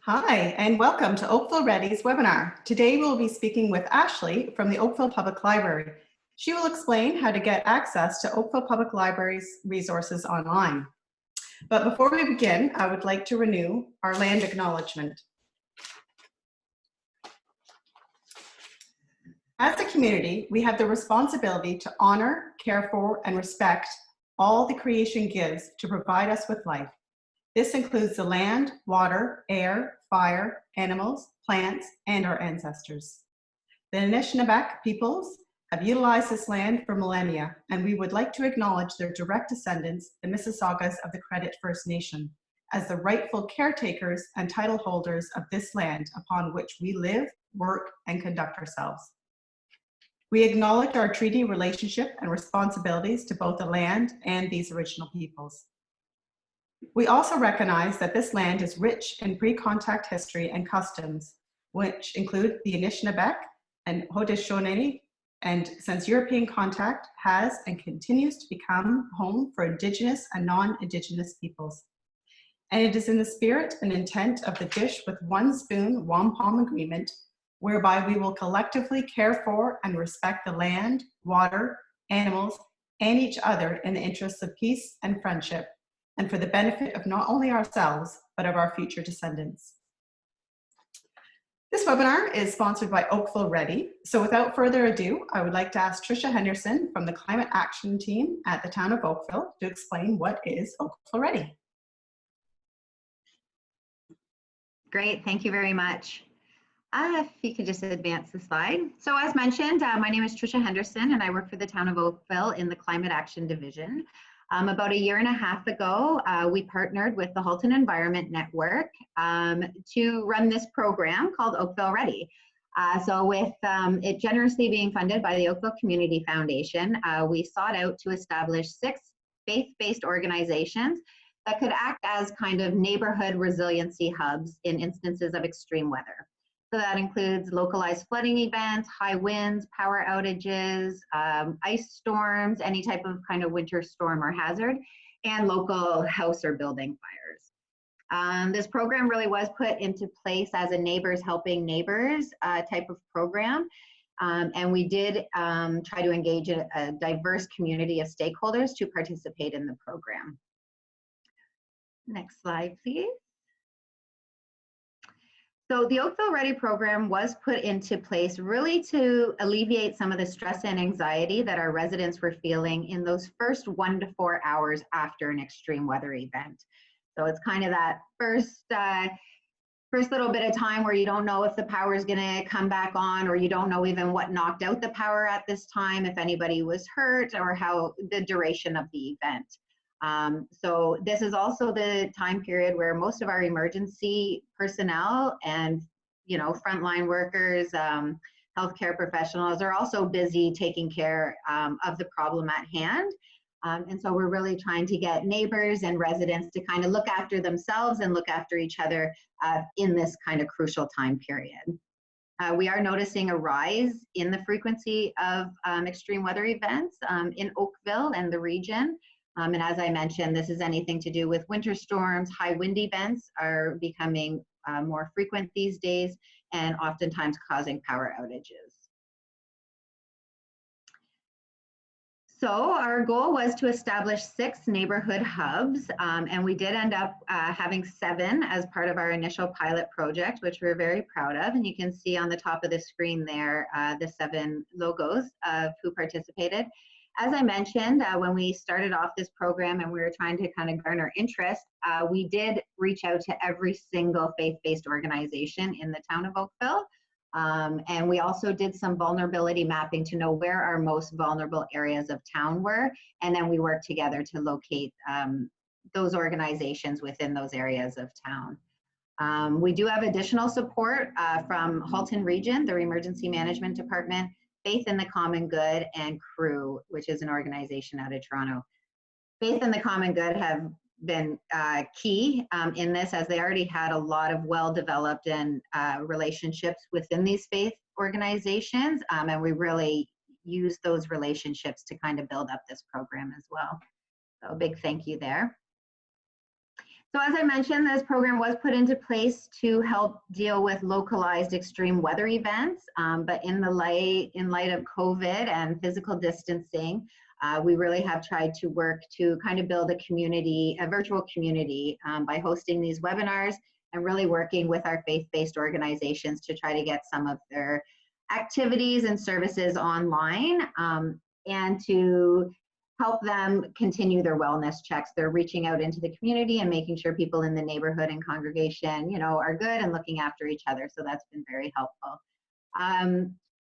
Hi, and welcome to Oakville Ready's webinar. Today we'll be speaking with Ashley from the Oakville Public Library. She will explain how to get access to Oakville Public Library's resources online. But before we begin, I would like to renew our land acknowledgement. As a community, we have the responsibility to honor, care for, and respect all the creation gives to provide us with life. This includes the land, water, air, fire, animals, plants, and our ancestors. The Anishinaabe peoples have utilized this land for millennia, and we would like to acknowledge their direct descendants, the Mississaugas of the Credit First Nation, as the rightful caretakers and title holders of this land upon which we live, work, and conduct ourselves. We acknowledge our treaty relationship and responsibilities to both the land and these original peoples. We also recognize that this land is rich in pre-contact history and customs, which include the Anishinaabe and Haudenosaunee, and since European contact has and continues to become home for Indigenous and non-Indigenous peoples. And it is in the spirit and intent of the Dish with One Spoon Wampum Agreement, whereby we will collectively care for and respect the land, water, animals, and each other in the interests of peace and friendship, and for the benefit of not only ourselves, but of our future descendants. This webinar is sponsored by Oakville Ready. So without further ado, I would like to ask Tricia Henderson from the Climate Action Team at the Town of Oakville to explain what is Oakville Ready. Great, thank you very much. If you could just advance the slide. So as mentioned, my name is Tricia Henderson and I work for the Town of Oakville in the Climate Action Division. About a year and a half ago, we partnered with the Halton Environment Network to run this program called Oakville Ready. So with it generously being funded by the Oakville Community Foundation, we sought out to establish 6 faith-based organizations that could act as kind of neighborhood resiliency hubs in instances of extreme weather. So that includes localized flooding events, high winds, power outages, ice storms, any type of kind of winter storm or hazard, and local house or building fires. This program really was put into place as a neighbors helping neighbors type of program. And we did try to engage a diverse community of stakeholders to participate in the program. Next slide, please. So the Oakville Ready program was put into place really to alleviate some of the stress and anxiety that our residents were feeling in those first 1 to 4 hours after an extreme weather event. So it's kind of that first little bit of time where you don't know if the power is going to come back on, or you don't know even what knocked out the power at this time, if anybody was hurt, or how the duration of the event. So this is also the time period where most of our emergency personnel and, you know, frontline workers, healthcare professionals are also busy taking care of the problem at hand. And so we're really trying to get neighbors and residents to kind of look after themselves and look after each other in this kind of crucial time period. We are noticing a rise in the frequency of extreme weather events in Oakville and the region. And as I mentioned, this is anything to do with winter storms. High wind events are becoming more frequent these days and oftentimes causing power outages. So our goal was to establish 6 neighborhood hubs, and we did end up having 7 as part of our initial pilot project, which we're very proud of. And you can see on the top of the screen there the 7 logos of who participated. As I mentioned, when we started off this program and we were trying to kind of garner interest, we did reach out to every single faith-based organization in the town of Oakville. And we also did some vulnerability mapping to know where our most vulnerable areas of town were. And then we worked together to locate those organizations within those areas of town. We do have additional support from Halton Region, their Emergency Management Department, Faith in the Common Good, and CREW, which is an organization out of Toronto. Faith in the Common Good have been key in this, as they already had a lot of well-developed and relationships within these faith organizations, and we really used those relationships to kind of build up this program as well. So a big thank you there. So as I mentioned, this program was put into place to help deal with localized extreme weather events, but in light of COVID and physical distancing, we really have tried to work to kind of build a community, a virtual community, by hosting these webinars and really working with our faith-based organizations to try to get some of their activities and services online, and to help them continue their wellness checks. They're reaching out into the community and making sure people in the neighborhood and congregation, you know, are good and looking after each other. So that's been very helpful.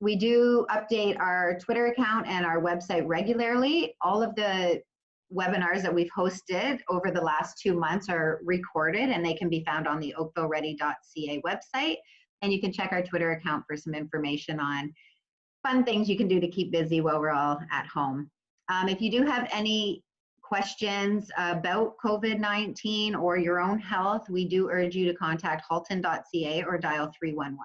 We do update our Twitter account and our website regularly. All of the webinars that we've hosted over the last 2 months are recorded, and they can be found on the oakvilleready.ca website. And you can check our Twitter account for some information on fun things you can do to keep busy while we're all at home. If you do have any questions about COVID-19 or your own health, we do urge you to contact halton.ca or dial 311.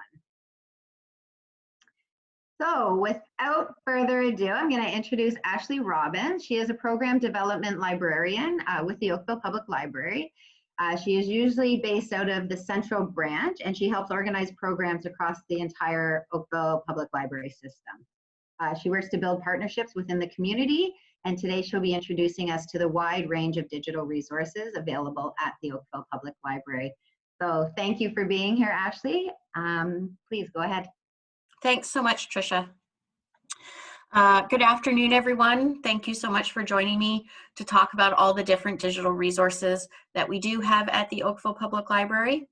So without further ado, I'm going to introduce Ashley Robbins. She is a program development librarian with the Oakville Public Library. She is usually based out of the Central Branch, and she helps organize programs across the entire Oakville Public Library system. She works to build partnerships within the community, and today she'll be introducing us to the wide range of digital resources available at the Oakville Public Library. So thank you for being here, Ashley. Please go ahead. Thanks so much, Tricia. Good afternoon, everyone. Thank you so much for joining me to talk about all the different digital resources that we do have at the Oakville Public Library.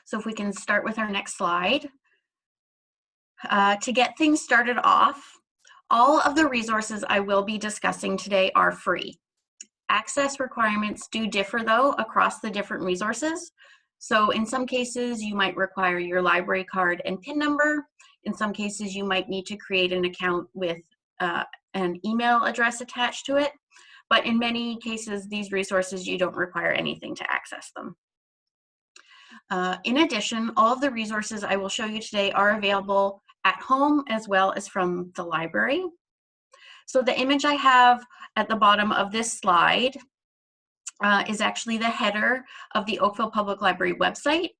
So if we can start with our next slide. To get things started off, all of the resources I will be discussing today are free. Access requirements do differ though across the different resources. So in some cases you might require your library card and PIN number. In some cases you might need to create an account with an email address attached to it. But in many cases, these resources, you don't require anything to access them. In addition, all of the resources I will show you today are available at home as well as from the library. So the image I have at the bottom of this slide is actually the header of the Oakville Public Library website,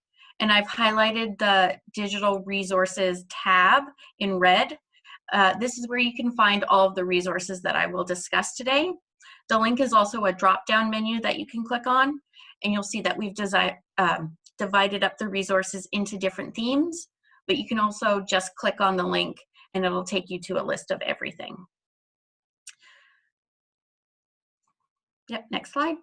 and I've highlighted the digital resources tab in red. This is where you can find all of the resources that I will discuss today. The link is also a drop-down menu that you can click on, and you'll see that we've divided up the resources into different themes, but you can also just click on the link and it'll take you to a list of everything. Yep, next slide.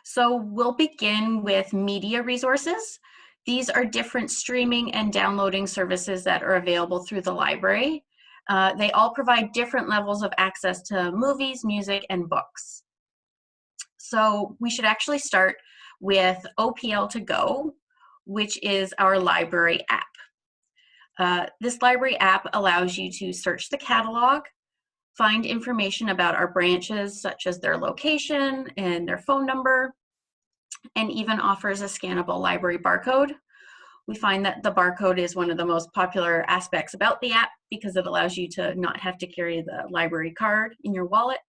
So we'll begin with media resources. These are different streaming and downloading services that are available through the library. They all provide different levels of access to movies, music, and books. So we should actually start with OPL to Go, which is our library app. This library app allows you to search the catalog, find information about our branches, such as their location and their phone number, and even offers a scannable library barcode. We find that the barcode is one of the most popular aspects about the app because it allows you to not have to carry the library card in your wallet.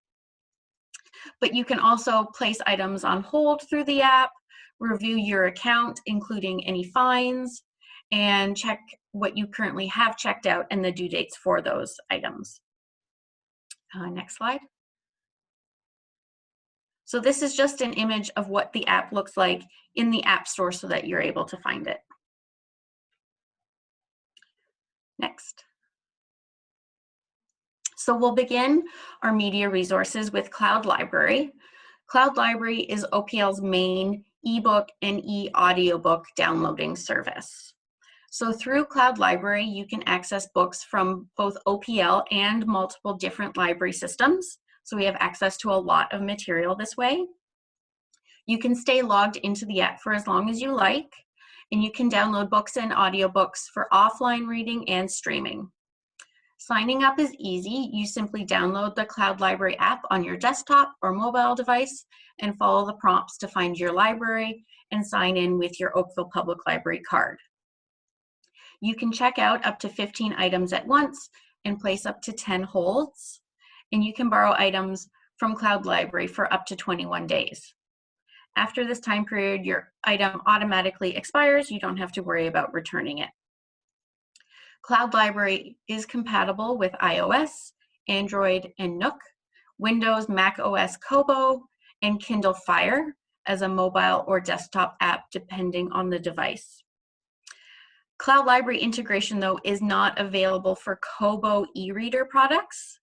But you can also place items on hold through the app, review your account, including any fines, and check what you currently have checked out and the due dates for those items. Next slide. So this is just an image of what the app looks like in the App Store so that you're able to find it. Next. So we'll begin our media resources with Cloud Library. Cloud Library is OPL's main ebook and e-audiobook downloading service. So through Cloud Library, you can access books from both OPL and multiple different library systems. So we have access to a lot of material this way. You can stay logged into the app for as long as you like, and you can download books and audiobooks for offline reading and streaming. Signing up is easy. You simply download the Cloud Library app on your desktop or mobile device and follow the prompts to find your library and sign in with your Oakville Public Library card. You can check out up to 15 items at once and place up to 10 holds, and you can borrow items from Cloud Library for up to 21 days. After this time period, your item automatically expires. You don't have to worry about returning it. Cloud Library is compatible with iOS, Android, and Nook, Windows, Mac OS Kobo, and Kindle Fire as a mobile or desktop app, depending on the device. Cloud Library integration, though, is not available for Kobo e-reader products.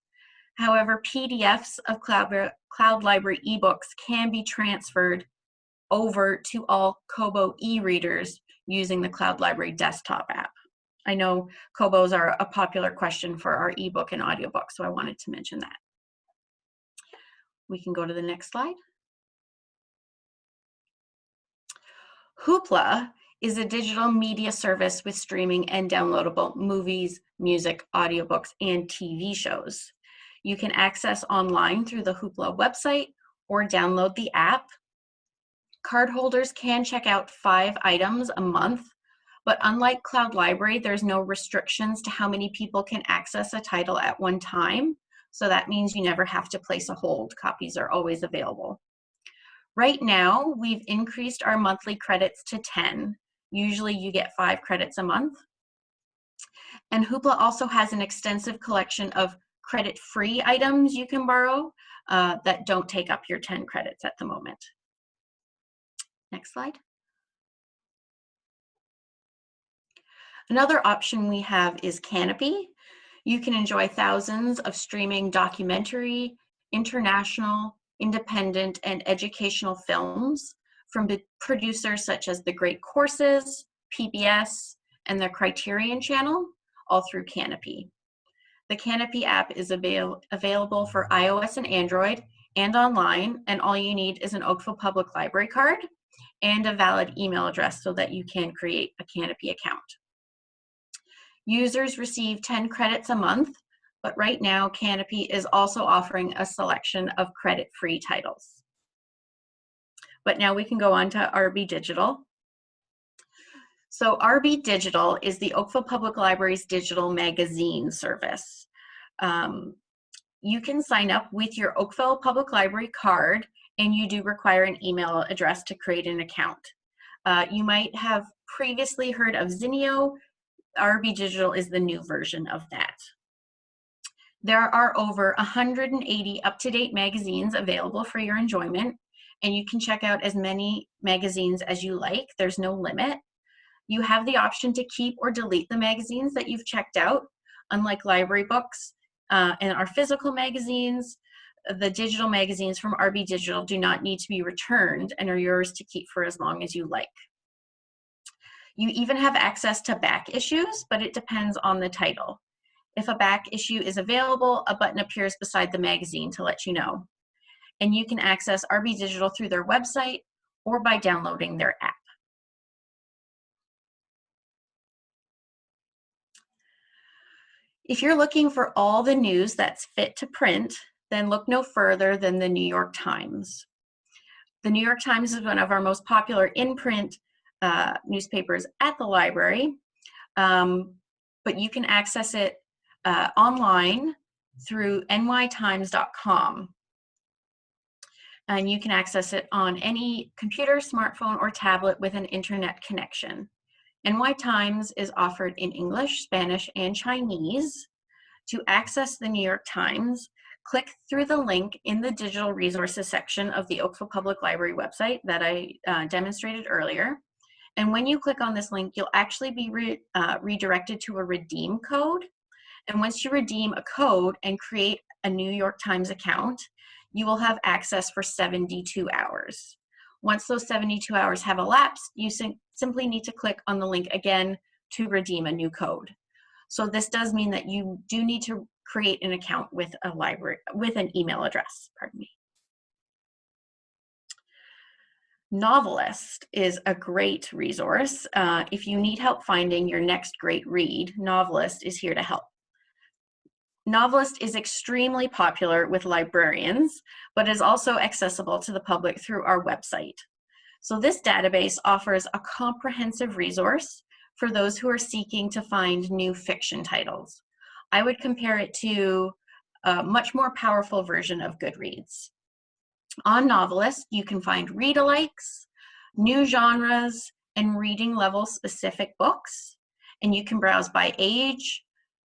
However, PDFs of Cloud Library ebooks can be transferred over to all Kobo e-readers using the Cloud Library desktop app. I know Kobos are a popular question for our ebook and audiobook, so I wanted to mention that. We can go to the next slide. Hoopla is a digital media service with streaming and downloadable movies, music, audiobooks, and TV shows. You can access online through the Hoopla website or download the app. Cardholders can check out 5 items a month, but unlike Cloud Library, there's no restrictions to how many people can access a title at one time. So that means you never have to place a hold. Copies are always available. Right now, we've increased our monthly credits to 10. Usually you get 5 credits a month. And Hoopla also has an extensive collection of credit-free items you can borrow that don't take up your 10 credits at the moment. Next slide. Another option we have is Canopy. You can enjoy thousands of streaming documentary, international, independent, and educational films from producers such as The Great Courses, PBS, and the Criterion Channel, all through Canopy. The Canopy app is available for iOS and Android and online, and all you need is an Oakville Public Library card and a valid email address so that you can create a Canopy account. Users receive 10 credits a month, but right now Canopy is also offering a selection of credit-free titles. But now we can go on to RB Digital. So RB Digital is the Oakville Public Library's digital magazine service. You can sign up with your Oakville Public Library card, and you do require an email address to create an account. You might have previously heard of Zinio. RB Digital is the new version of that. There are over 180 up-to-date magazines available for your enjoyment, and you can check out as many magazines as you like. There's no limit. You have the option to keep or delete the magazines that you've checked out. Unlike library books and our physical magazines, the digital magazines from RB Digital do not need to be returned and are yours to keep for as long as you like. You even have access to back issues, but it depends on the title. If a back issue is available, a button appears beside the magazine to let you know. And you can access RB Digital through their website or by downloading their app. If you're looking for all the news that's fit to print, then look no further than the New York Times. The New York Times is one of our most popular in-print newspapers at the library, but you can access it online through nytimes.com. And you can access it on any computer, smartphone, or tablet with an internet connection. NY Times is offered in English, Spanish, and Chinese. To access the New York Times, click through the link in the digital resources section of the Oakville Public Library website that I demonstrated earlier. And when you click on this link, you'll actually be redirected to a redeem code. And once you redeem a code and create a New York Times account, you will have access for 72 hours. Once those 72 hours have elapsed, you simply need to click on the link again to redeem a new code. So this does mean that you do need to create an account with a library, with an email address, pardon me. Novelist is a great resource. If you need help finding your next great read, Novelist is here to help. Novelist is extremely popular with librarians, but is also accessible to the public through our website. So this database offers a comprehensive resource for those who are seeking to find new fiction titles. I would compare it to a much more powerful version of Goodreads. On Novelist, you can find read-alikes, new genres, and reading level specific books. And you can browse by age,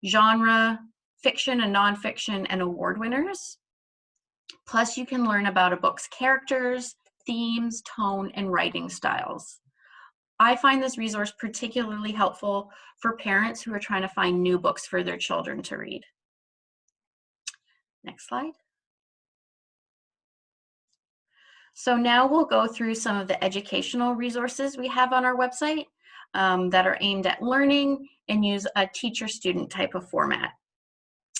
genre, fiction and nonfiction, and award winners. Plus, you can learn about a book's characters, themes, tone, and writing styles. I find this resource particularly helpful for parents who are trying to find new books for their children to read. Next slide. So now we'll go through some of the educational resources we have on our website that are aimed at learning and use a teacher-student type of format.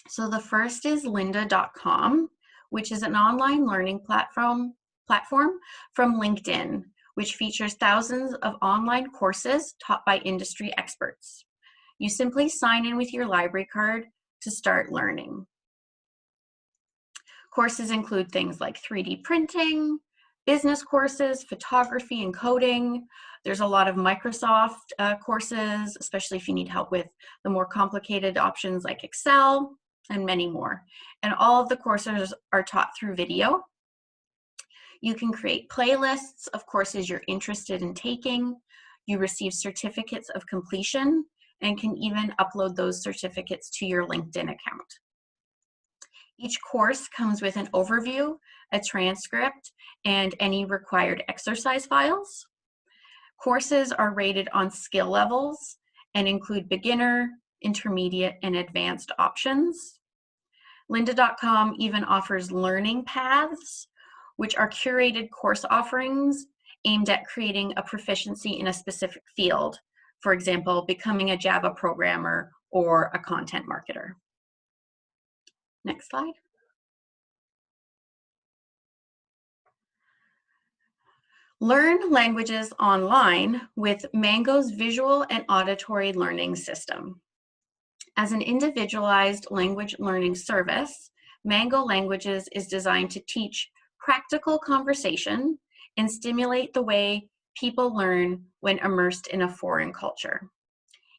So the first is lynda.com, which is an online learning platform from LinkedIn, which features thousands of online courses taught by industry experts. You simply sign in with your library card to start learning. Courses include things like 3D printing, business courses, photography and coding. There's a lot of Microsoft courses, especially if you need help with the more complicated options like Excel, and many more. And all of the courses are taught through video. You can create playlists of courses you're interested in taking. You receive certificates of completion and can even upload those certificates to your LinkedIn account. Each course comes with an overview, a transcript, and any required exercise files. Courses are rated on skill levels and include beginner, intermediate, and advanced options. Lynda.com even offers learning paths, which are curated course offerings aimed at creating a proficiency in a specific field. For example, becoming a Java programmer or a content marketer. Next slide. Learn languages online with Mango's visual and auditory learning system. As an individualized language learning service, Mango Languages is designed to teach practical conversation and stimulate the way people learn when immersed in a foreign culture.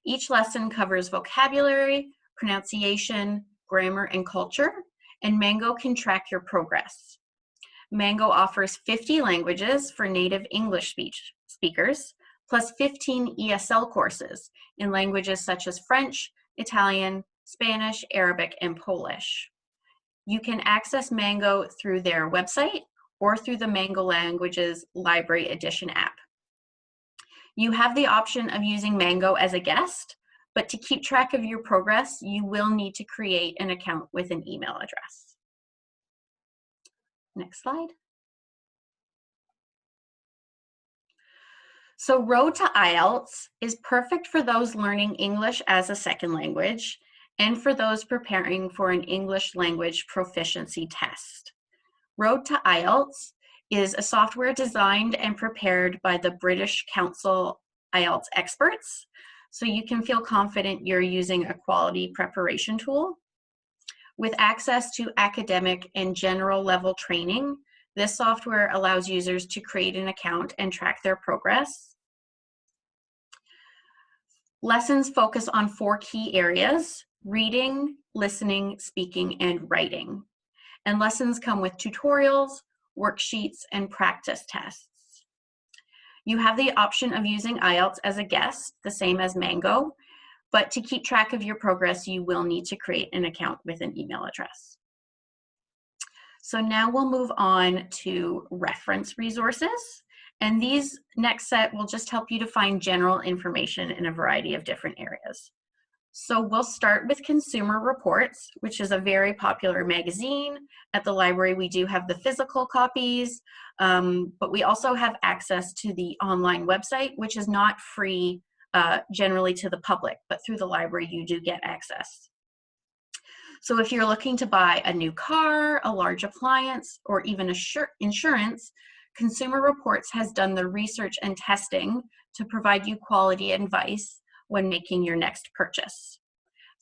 Each lesson covers vocabulary, pronunciation, grammar, and culture, and Mango can track your progress. Mango offers 50 languages for native English speakers, plus 15 ESL courses in languages such as French, Italian, Spanish, Arabic, and Polish. You can access Mango through their website or through the Mango Languages Library Edition app. You have the option of using Mango as a guest, but to keep track of your progress, you will need to create an account with an email address. Next slide. So Road to IELTS is perfect for those learning English as a second language and for those preparing for an English language proficiency test. Road to IELTS is a software designed and prepared by the British Council IELTS experts, so you can feel confident you're using a quality preparation tool. With access to academic and general level training, this software allows users to create an account and track their progress. Lessons focus on 4 key areas: reading, listening, speaking, and writing. And lessons come with tutorials, worksheets, and practice tests. You have the option of using IELTS as a guest, the same as Mango, but to keep track of your progress, you will need to create an account with an email address. So now we'll move on to reference resources. And these next set will just help you to find general information in a variety of different areas. So we'll start with Consumer Reports, which is a very popular magazine. At the library, we do have the physical copies, but we also have access to the online website, which is not free generally to the public, but through the library, you do get access. So if you're looking to buy a new car, a large appliance, or even insurance, Consumer Reports has done the research and testing to provide you quality advice when making your next purchase.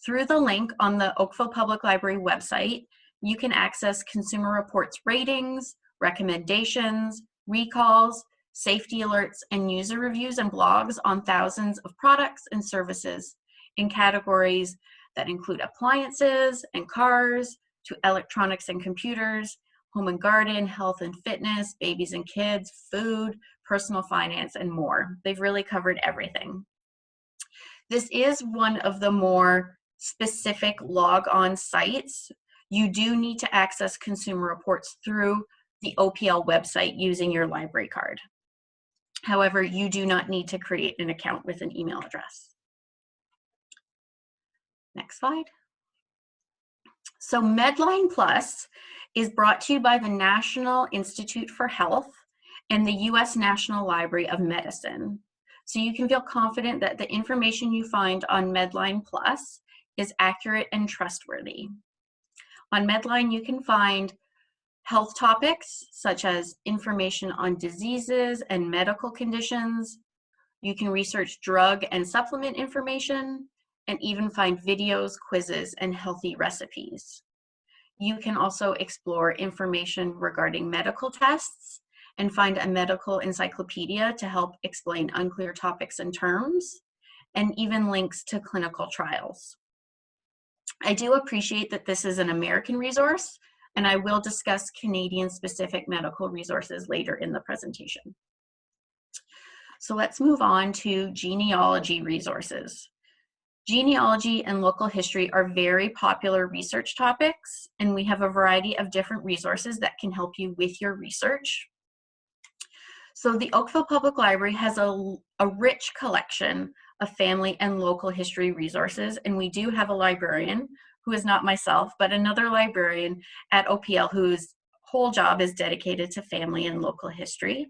Through the link on the Oakville Public Library website, you can access Consumer Reports ratings, recommendations, recalls, safety alerts, and user reviews and blogs on thousands of products and services in categories that include appliances and cars, to electronics and computers, home and garden, health and fitness, babies and kids, food, personal finance, and more. They've really covered everything. This is one of the more specific log-on sites. You do need to access consumer reports through the OPL website using your library card. However, you do not need to create an account with an email address. Next slide. So Medline Plus is brought to you by the National Institute for Health and the U.S. National Library of Medicine. So you can feel confident that the information you find on Medline Plus is accurate and trustworthy. On Medline, you can find health topics such as information on diseases and medical conditions. You can research drug and supplement information, and even find videos, quizzes, and healthy recipes. You can also explore information regarding medical tests and find a medical encyclopedia to help explain unclear topics and terms, and even links to clinical trials. I do appreciate that this is an American resource, and I will discuss Canadian-specific medical resources later in the presentation. So let's move on to genealogy resources. Genealogy and local history are very popular research topics, and we have a variety of different resources that can help you with your research. So the Oakville Public Library has a rich collection of family and local history resources, and we do have a librarian, who is not myself, but another librarian at OPL whose whole job is dedicated to family and local history.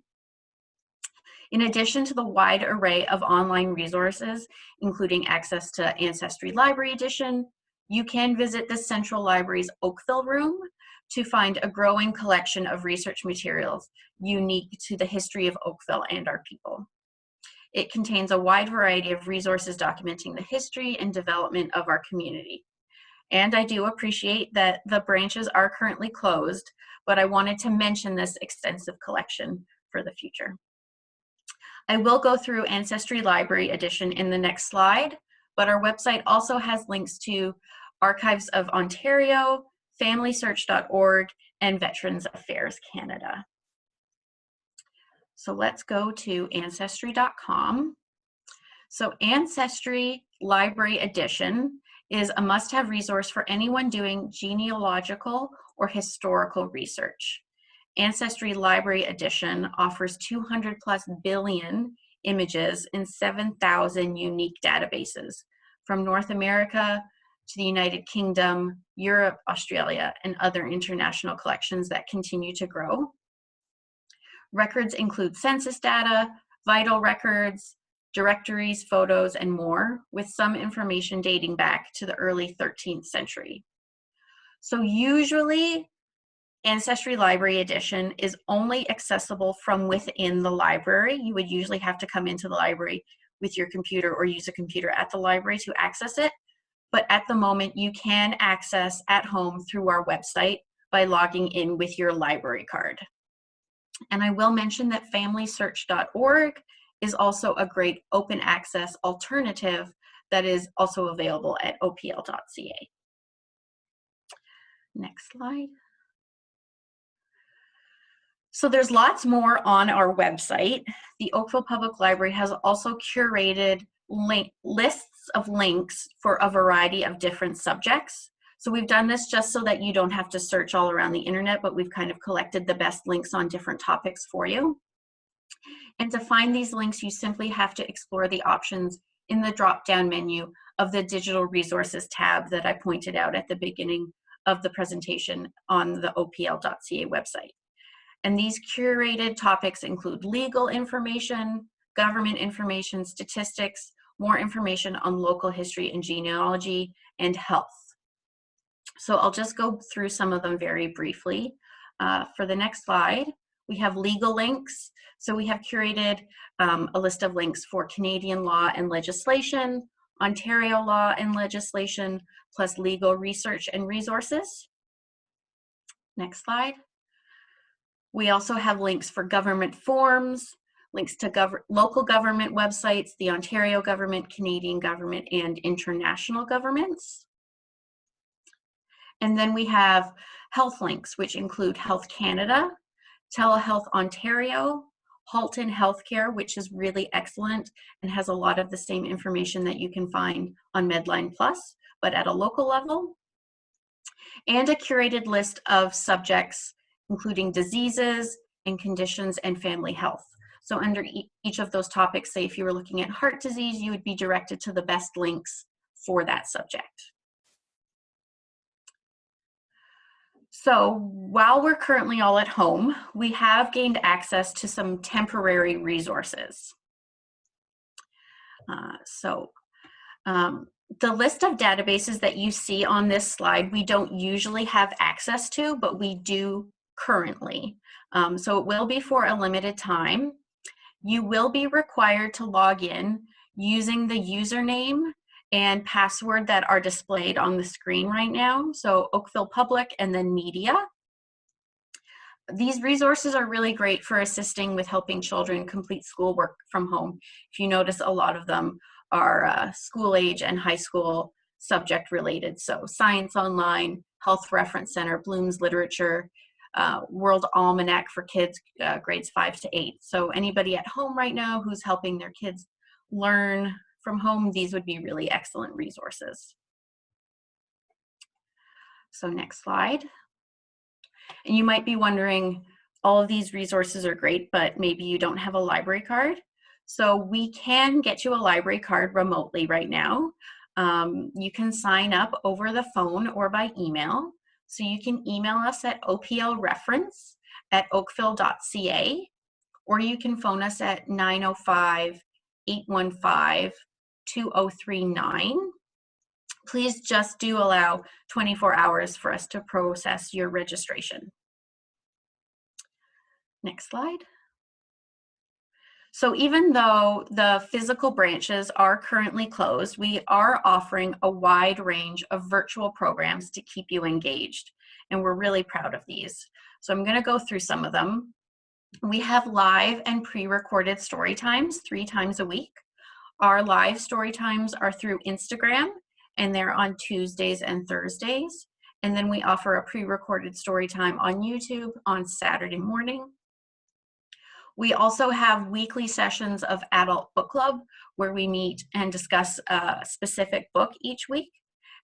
In addition to the wide array of online resources, including access to Ancestry Library Edition, you can visit the Central Library's Oakville Room to find a growing collection of research materials unique to the history of Oakville and our people. It contains a wide variety of resources documenting the history and development of our community. And I do appreciate that the branches are currently closed, but I wanted to mention this extensive collection for the future. I will go through Ancestry Library Edition in the next slide, but our website also has links to Archives of Ontario, FamilySearch.org, and Veterans Affairs Canada. So let's go to Ancestry.com. So Ancestry Library Edition is a must-have resource for anyone doing genealogical or historical research. Ancestry Library Edition offers 200+ billion images in 7,000 unique databases from North America to the United Kingdom, Europe, Australia, and other international collections that continue to grow. Records include census data, vital records, directories, photos, and more, with some information dating back to the early 13th century. So usually, Ancestry Library Edition is only accessible from within the library. You would usually have to come into the library with your computer or use a computer at the library to access it. But at the moment, you can access at home through our website by logging in with your library card. And I will mention that FamilySearch.org is also a great open access alternative that is also available at opl.ca. Next slide. So there's lots more on our website. The Oakville Public Library has also curated lists of links for a variety of different subjects. So we've done this just so that you don't have to search all around the internet, but we've kind of collected the best links on different topics for you. And to find these links, you simply have to explore the options in the drop-down menu of the Digital Resources tab that I pointed out at the beginning of the presentation on the opl.ca website. And these curated topics include legal information, government information, statistics, more information on local history and genealogy, and health. So I'll just go through some of them very briefly. For the next slide, we have legal links. So we have curated a list of links for Canadian law and legislation, Ontario law and legislation, plus legal research and resources. Next slide. We also have links for government forms, links to local government websites, the Ontario government, Canadian government, and international governments. And then we have health links, which include Health Canada, Telehealth Ontario, Halton Healthcare, which is really excellent and has a lot of the same information that you can find on Medline Plus, but at a local level, and a curated list of subjects, including diseases and conditions and family health. So under each of those topics, say if you were looking at heart disease, you would be directed to the best links for that subject. So while we're currently all at home, we have gained access to some temporary resources. The list of databases that you see on this slide, we don't usually have access to, but we do currently. So it will be for a limited time. You will be required to log in using the username and password that are displayed on the screen right now. So Oakville Public and then Media. These resources are really great for assisting with helping children complete schoolwork from home. If you notice, a lot of them are school age and high school subject related. So Science Online, Health Reference Center, Bloom's Literature, World Almanac for kids grades 5 to 8. So anybody at home right now who's helping their kids learn from home, these would be really excellent resources. So next slide. And you might be wondering, all of these resources are great, but maybe you don't have a library card. So we can get you a library card remotely right now. You can sign up over the phone or by email. So you can email us at oplreference@oakville.ca, or you can phone us at 905-815-2039. Please just do allow 24 hours for us to process your registration. Next slide. So even though the physical branches are currently closed, we are offering a wide range of virtual programs to keep you engaged, and we're really proud of these. So I'm going to go through some of them. We have live and pre-recorded story times 3 times a week. Our live story times are through Instagram, and they're on Tuesdays and Thursdays. And then we offer a pre-recorded story time on YouTube on Saturday morning. We also have weekly sessions of adult book club where we meet and discuss a specific book each week.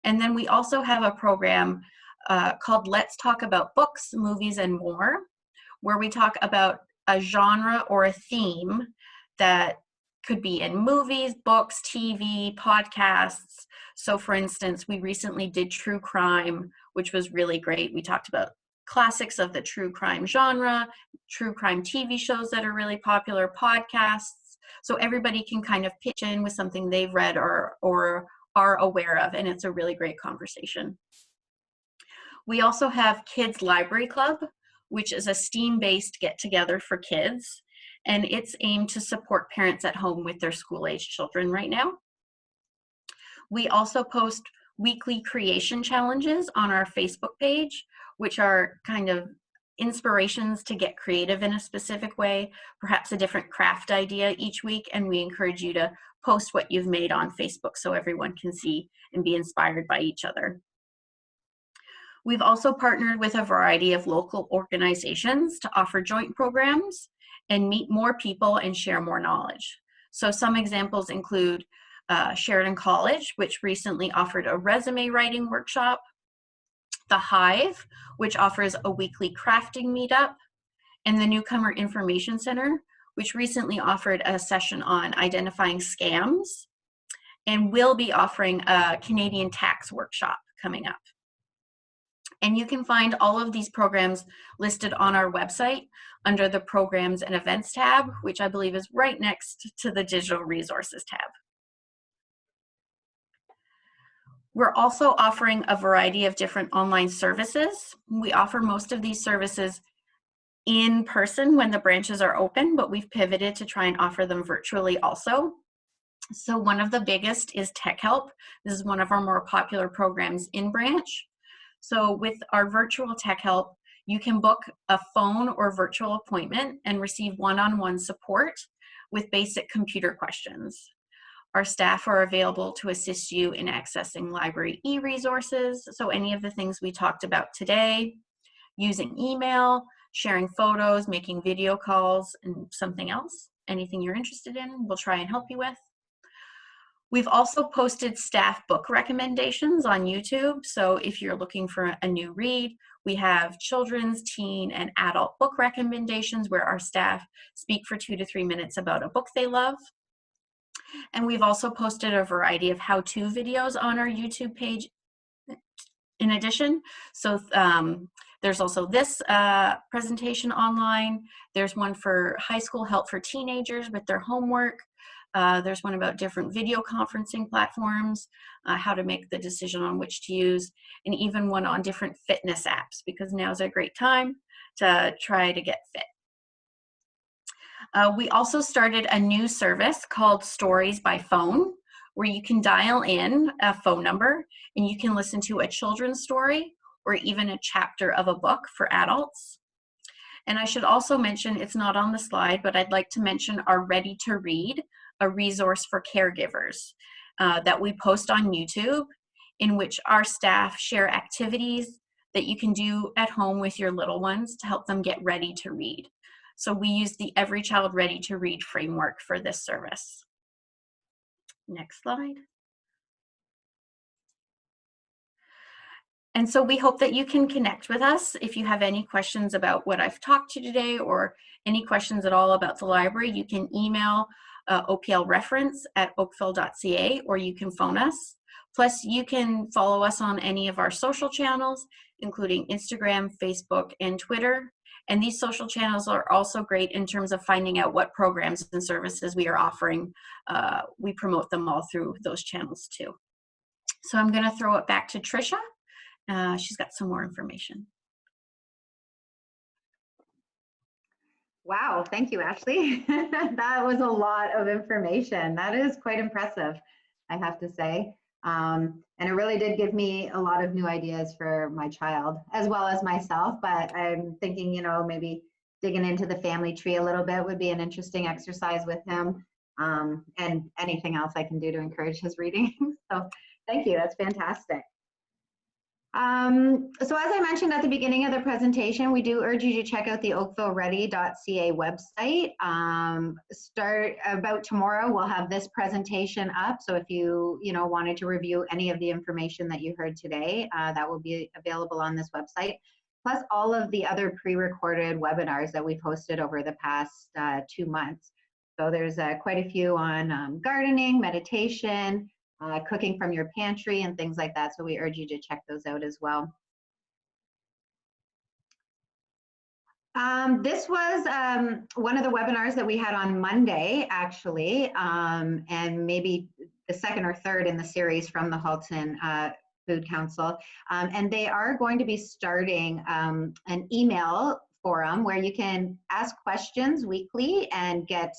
And then we also have a program called Let's Talk About Books, Movies, and More, where we talk about a genre or a theme that could be in movies, books, TV, podcasts. So for instance, we recently did true crime, which was really great. We talked about classics of the true crime genre, true crime TV shows that are really popular, podcasts. So everybody can kind of pitch in with something they've read or are aware of, and it's a really great conversation. We also have Kids Library Club, which is a STEAM-based get-together for kids, and it's aimed to support parents at home with their school-age children right now. We also post weekly creation challenges on our Facebook page, which are kind of inspirations to get creative in a specific way, perhaps a different craft idea each week, and we encourage you to post what you've made on Facebook so everyone can see and be inspired by each other. We've also partnered with a variety of local organizations to offer joint programs and meet more people and share more knowledge. So some examples include Sheridan College, which recently offered a resume writing workshop, The Hive, which offers a weekly crafting meetup, and the Newcomer Information Center, which recently offered a session on identifying scams, and will be offering a Canadian tax workshop coming up. And you can find all of these programs listed on our website under the Programs and Events tab, which I believe is right next to the Digital Resources tab. We're also offering a variety of different online services. We offer most of these services in person when the branches are open, but we've pivoted to try and offer them virtually also. So one of the biggest is Tech Help. This is one of our more popular programs in branch. So with our virtual Tech Help, you can book a phone or virtual appointment and receive one-on-one support with basic computer questions. Our staff are available to assist you in accessing library e-resources, so any of the things we talked about today, using email, sharing photos, making video calls, and something else, anything you're interested in, we'll try and help you with. We've also posted staff book recommendations on YouTube, so if you're looking for a new read, we have children's, teen, and adult book recommendations where our staff speak for 2 to 3 minutes about a book they love. And we've also posted a variety of how-to videos on our YouTube page in addition. So there's also this presentation online. There's one for high school help for teenagers with their homework. There's one about different video conferencing platforms, how to make the decision on which to use, and even one on different fitness apps, because now's a great time to try to get fit. We also started a new service called Stories by Phone, where you can dial in a phone number and you can listen to a children's story or even a chapter of a book for adults. And I should also mention, it's not on the slide, but I'd like to mention our Ready to Read, a resource for caregivers that we post on YouTube, in which our staff share activities that you can do at home with your little ones to help them get ready to read. So we use the Every Child Ready to Read framework for this service. Next slide. And so we hope that you can connect with us. If you have any questions about what I've talked to today or any questions at all about the library, you can email oplreference@oakville.ca, or you can phone us. Plus, you can follow us on any of our social channels, including Instagram, Facebook, and Twitter. And these social channels are also great in terms of finding out what programs and services we are offering. We promote them all through those channels too. So I'm going to throw it back to Tricia. She's got some more information. Wow, thank you, Ashley. That was a lot of information. That is quite impressive, I have to say. And it really did give me a lot of new ideas for my child, as well as myself. But I'm thinking, you know, maybe digging into the family tree a little bit would be an interesting exercise with him, and anything else I can do to encourage his reading. So thank you, that's fantastic. So as I mentioned at the beginning of the presentation, we do urge you to check out the oakvilleready.ca website. Start about tomorrow, we'll have this presentation up. So if you wanted to review any of the information that you heard today, that will be available on this website. Plus all of the other pre-recorded webinars that we've hosted over the past 2 months. So there's quite a few on gardening, meditation, cooking from your pantry and things like that. So we urge you to check those out as well. This was one of the webinars that we had on Monday, actually, and maybe the second or third in the series from the Halton Food Council. And they are going to be starting an email forum where you can ask questions weekly and get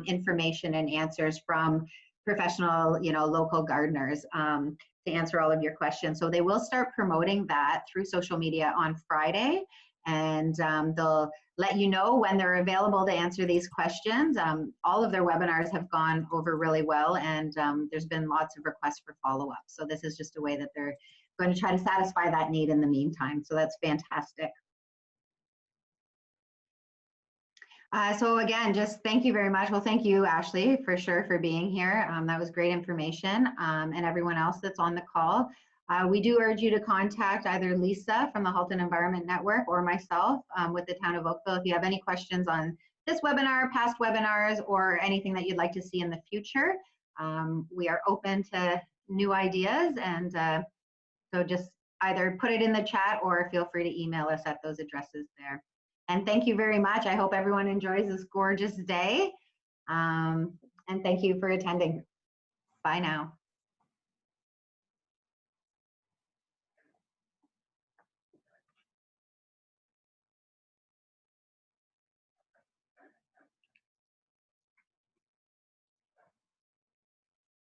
information and answers from professional, local gardeners to answer all of your questions. So they will start promoting that through social media on Friday, and they'll let you know when they're available to answer these questions. All of their webinars have gone over really well, and there's been lots of requests for follow-up. So this is just a way that they're going to try to satisfy that need in the meantime. So that's fantastic. So again, just thank you very much. Well, thank you, Ashley, for sure, for being here. That was great information, and everyone else that's on the call. We do urge you to contact either Lisa from the Halton Environment Network or myself with the Town of Oakville if you have any questions on this webinar, past webinars, or anything that you'd like to see in the future. We are open to new ideas, and so just either put it in the chat or feel free to email us at those addresses there. And thank you very much. I hope everyone enjoys this gorgeous day. And thank you for attending. Bye now.